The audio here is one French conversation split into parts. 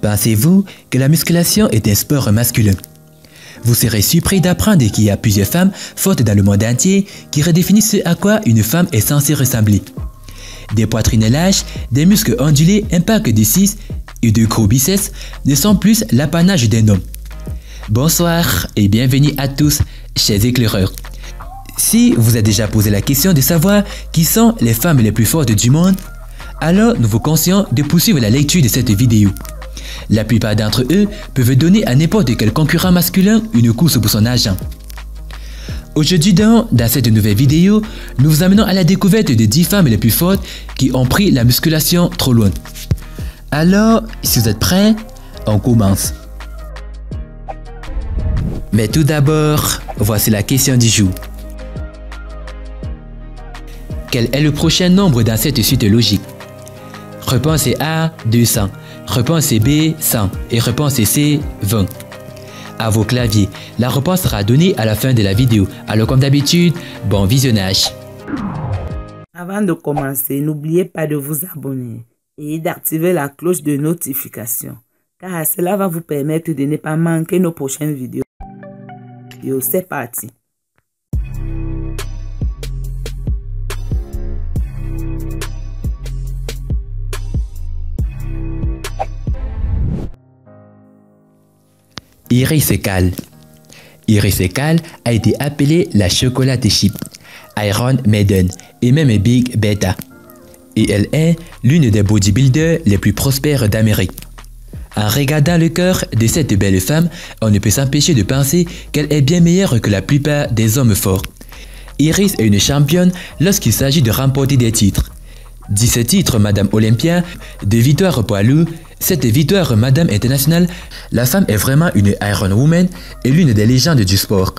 Pensez-vous que la musculation est un sport masculin? Vous serez surpris d'apprendre qu'il y a plusieurs femmes fortes dans le monde entier qui redéfinissent ce à quoi une femme est censée ressembler. Des poitrines lâches, des muscles ondulés, un pack de 6 et de gros biceps ne sont plus l'apanage d'un homme. Bonsoir et bienvenue à tous, chers éclaireurs. Si vous avez déjà posé la question de savoir qui sont les femmes les plus fortes du monde, alors nous vous conseillons de poursuivre la lecture de cette vidéo. La plupart d'entre eux peuvent donner à n'importe quel concurrent masculin une course pour son argent. Aujourd'hui dans cette nouvelle vidéo, nous vous amenons à la découverte de 10 femmes les plus fortes qui ont pris la musculation trop loin. Alors, si vous êtes prêts, on commence. Mais tout d'abord, voici la question du jour. Quel est le prochain nombre dans cette suite logique? Réponse A, 200. Réponse B, 100. Et réponse C, 20. À vos claviers, la réponse sera donnée à la fin de la vidéo. Alors comme d'habitude, bon visionnage. Avant de commencer, n'oubliez pas de vous abonner et d'activer la cloche de notification, car cela va vous permettre de ne pas manquer nos prochaines vidéos. C'est parti. Iris Ekal. Iris Ekal a été appelée la chocolate chip, Iron Maiden et même Big Beta. Et elle est l'une des bodybuilders les plus prospères d'Amérique. En regardant le cœur de cette belle femme, on ne peut s'empêcher de penser qu'elle est bien meilleure que la plupart des hommes forts. Iris est une championne lorsqu'il s'agit de remporter des titres. 17 titres Madame Olympia, 2 victoires poids lourd, 7 victoires Madame Internationale, la femme est vraiment une Iron Woman et l'une des légendes du sport.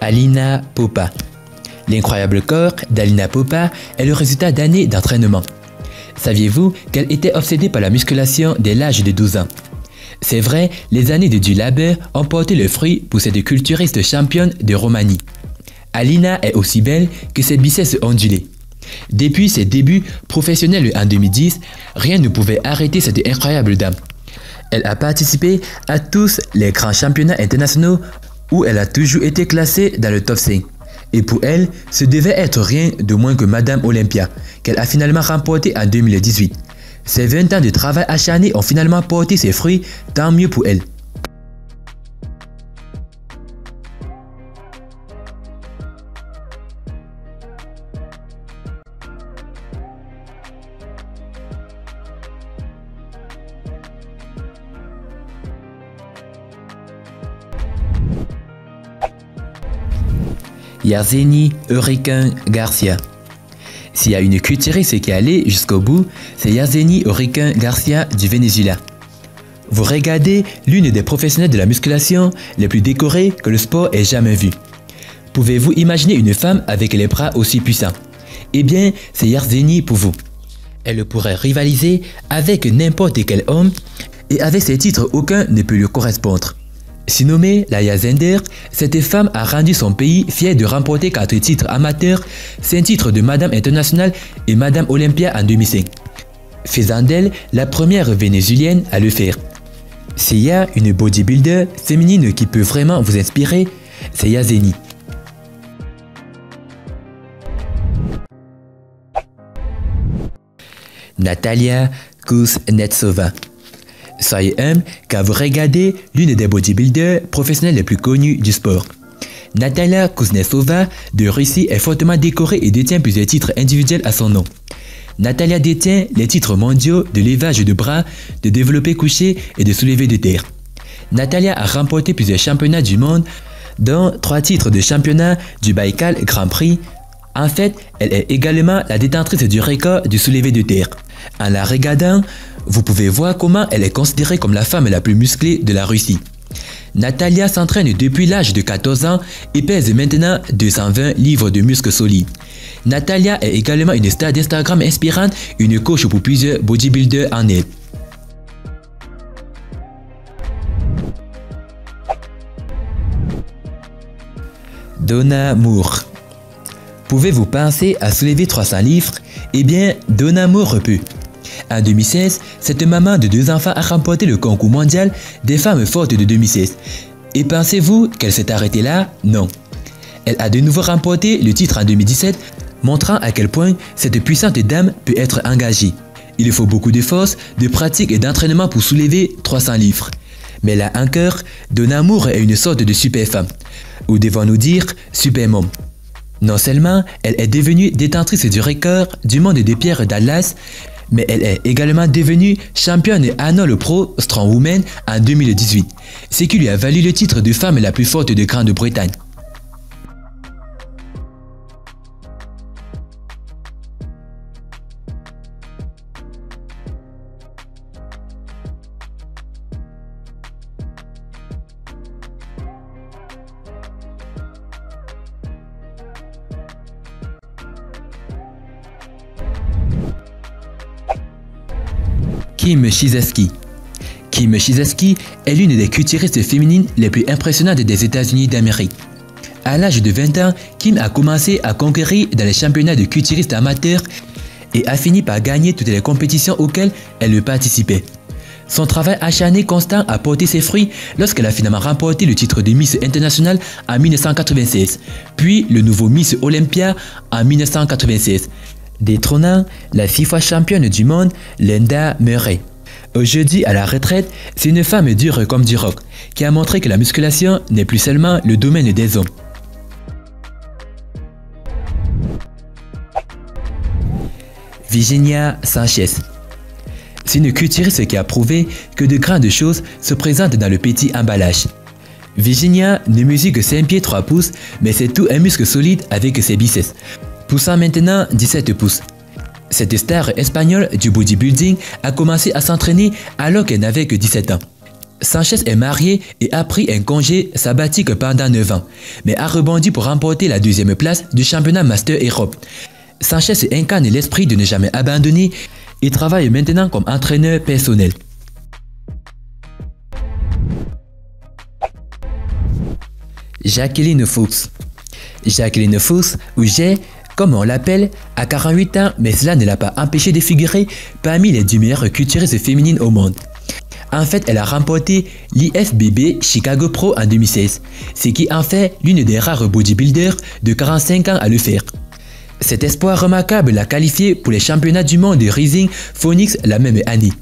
Alina Popa. L'incroyable corps d'Alina Popa est le résultat d'années d'entraînement. Saviez-vous qu'elle était obsédée par la musculation dès l'âge de 12 ans? C'est vrai, les années de dur labeur ont porté le fruit pour cette culturiste championne de Roumanie. Alina est aussi belle que ses biceps ondulés. Depuis ses débuts professionnels en 2010, rien ne pouvait arrêter cette incroyable dame. Elle a participé à tous les grands championnats internationaux où elle a toujours été classée dans le top 5. Et pour elle, ce devait être rien de moins que Madame Olympia, qu'elle a finalement remporté en 2018. Ses 20 ans de travail acharné ont finalement porté ses fruits, tant mieux pour elle. Yarzeni Hurricane Garcia. S'il y a une culturiste qui est allée jusqu'au bout, c'est Yarzeni Hurricane Garcia du Venezuela. Vous regardez l'une des professionnelles de la musculation les plus décorées que le sport ait jamais vu. Pouvez-vous imaginer une femme avec les bras aussi puissants? Eh bien, c'est Yarzeni pour vous. Elle pourrait rivaliser avec n'importe quel homme et avec ses titres, aucun ne peut lui correspondre. Surnommée la Yazender, cette femme a rendu son pays fier de remporter 4 titres amateurs, 5 titres de Madame Internationale et Madame Olympia en 2005, faisant d'elle la première vénézuélienne à le faire. S'il y a une bodybuilder féminine qui peut vraiment vous inspirer, c'est Yarzeni. Natalia Kuznetsova. Soyez humble car vous regardez l'une des bodybuilders professionnels les plus connus du sport. Natalia Kuznetsova de Russie est fortement décorée et détient plusieurs titres individuels à son nom. Natalia détient les titres mondiaux de levage de bras, de développé couché et de soulevé de terre. Natalia a remporté plusieurs championnats du monde, dont 3 titres de championnat du Baïkal Grand Prix, En fait, elle est également la détentrice du record du soulevé de terre. En la regardant, vous pouvez voir comment elle est considérée comme la femme la plus musclée de la Russie. Natalia s'entraîne depuis l'âge de 14 ans et pèse maintenant 220 livres de muscles solides. Natalia est également une star d'Instagram inspirante, une coach pour plusieurs bodybuilders en elle. Donna Moore. Pouvez-vous penser à soulever 300 livres? Eh bien, Donna Moore peut. En 2016, cette maman de 2 enfants a remporté le concours mondial des femmes fortes de 2016. Et pensez-vous qu'elle s'est arrêtée là? Non. Elle a de nouveau remporté le titre en 2017, montrant à quel point cette puissante dame peut être engagée. Il faut beaucoup de force, de pratique et d'entraînement pour soulever 300 livres. Mais là encore, Donna Moore est une sorte de super femme. Ou devons-nous dire super mom. Non seulement elle est devenue détentrice du record du monde des pierres Dallas, mais elle est également devenue championne Arnold Pro Strongwoman en 2018, ce qui lui a valu le titre de femme la plus forte de Grande-Bretagne. Kim Chizeski. Kim Chizeski est l'une des culturistes féminines les plus impressionnantes des États-Unis d'Amérique. À l'âge de 20 ans, Kim a commencé à conquérir dans les championnats de culturistes amateurs et a fini par gagner toutes les compétitions auxquelles elle participait. Son travail acharné constant a porté ses fruits lorsqu'elle a finalement remporté le titre de Miss International en 1996, puis le nouveau Miss Olympia en 1996. Détrônant la 6 fois championne du monde, Linda Murray. Aujourd'hui à la retraite, c'est une femme dure comme du roc, qui a montré que la musculation n'est plus seulement le domaine des hommes. Virginia Sanchez. C'est une culturiste qui a prouvé que de grandes choses se présentent dans le petit emballage. Virginia ne mesure que 5 pieds 3 pouces, mais c'est tout un muscle solide avec ses biceps, poussant maintenant 17 pouces. Cette star espagnole du bodybuilding a commencé à s'entraîner alors qu'elle n'avait que 17 ans. Sanchez est mariée et a pris un congé sabbatique pendant 9 ans, mais a rebondi pour remporter la 2e place du championnat Master Europe. Sanchez incarne l'esprit de ne jamais abandonner et travaille maintenant comme entraîneur personnel. Jacqueline Fuchs. Jacqueline Fuchs, ou Jay, comme on l'appelle, a 48 ans, mais cela ne l'a pas empêché de figurer parmi les 10 meilleures culturistes féminines au monde. En fait, elle a remporté l'IFBB Chicago Pro en 2016, ce qui en fait l'une des rares bodybuilders de 45 ans à le faire. Cet espoir remarquable l'a qualifiée pour les championnats du monde de Rising Phoenix la même année.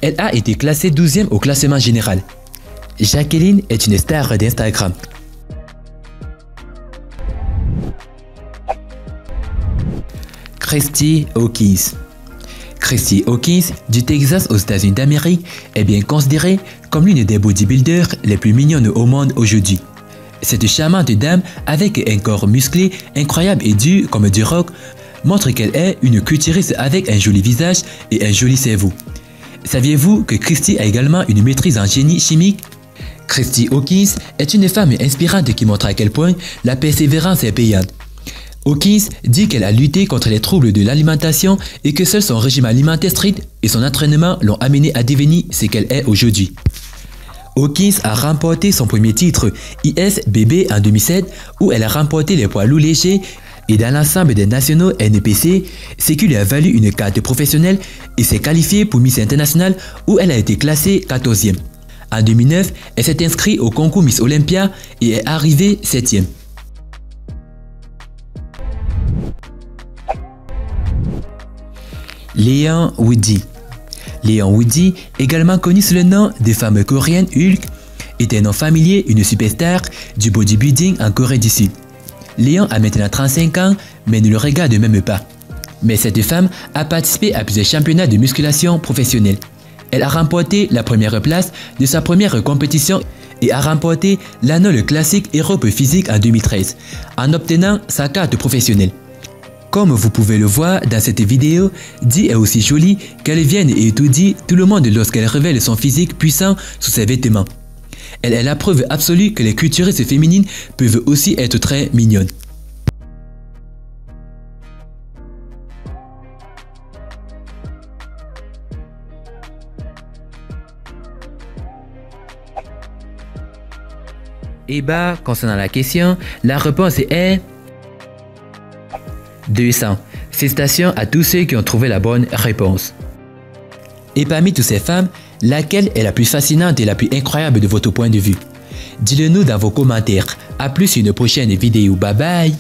Elle a été classée 12e au classement général. Jacqueline est une star d'Instagram. Christy Hawkins. Christy Hawkins, du Texas aux États-Unis d'Amérique, est bien considérée comme l'une des bodybuilders les plus mignonnes au monde aujourd'hui. Cette charmante dame, avec un corps musclé, incroyable et dur comme du roc, montre qu'elle est une culturiste avec un joli visage et un joli cerveau. Saviez-vous que Christy a également une maîtrise en génie chimique? Christy Hawkins est une femme inspirante qui montre à quel point la persévérance est payante. Hawkins dit qu'elle a lutté contre les troubles de l'alimentation et que seul son régime alimentaire strict et son entraînement l'ont amenée à devenir ce qu'elle est aujourd'hui. Hawkins a remporté son premier titre IFBB en 2007 où elle a remporté les poids lourds légers et dans l'ensemble des nationaux NPC, ce qui lui a valu une carte professionnelle et s'est qualifiée pour Miss International où elle a été classée 14e. En 2009, elle s'est inscrite au concours Miss Olympia et est arrivée 7e. Leon Woody. Leon Woody, également connu sous le nom de femme coréenne Hulk, est un nom familier, une superstar du bodybuilding en Corée du Sud. Leon a maintenant 35 ans, mais ne le regarde même pas. Mais cette femme a participé à plusieurs championnats de musculation professionnels. Elle a remporté la première place de sa première compétition et a remporté l'Arnold Classic Europe Physique en 2013, en obtenant sa carte professionnelle. Comme vous pouvez le voir dans cette vidéo, Dee est aussi jolie qu'elle vient et étourdit tout le monde lorsqu'elle révèle son physique puissant sous ses vêtements. Elle est la preuve absolue que les culturistes féminines peuvent aussi être très mignonnes. Et bah, concernant la question, la réponse est 200. Félicitations à tous ceux qui ont trouvé la bonne réponse. Et parmi toutes ces femmes, laquelle est la plus fascinante et la plus incroyable de votre point de vue? Dites-le nous dans vos commentaires. A plus une prochaine vidéo. Bye bye!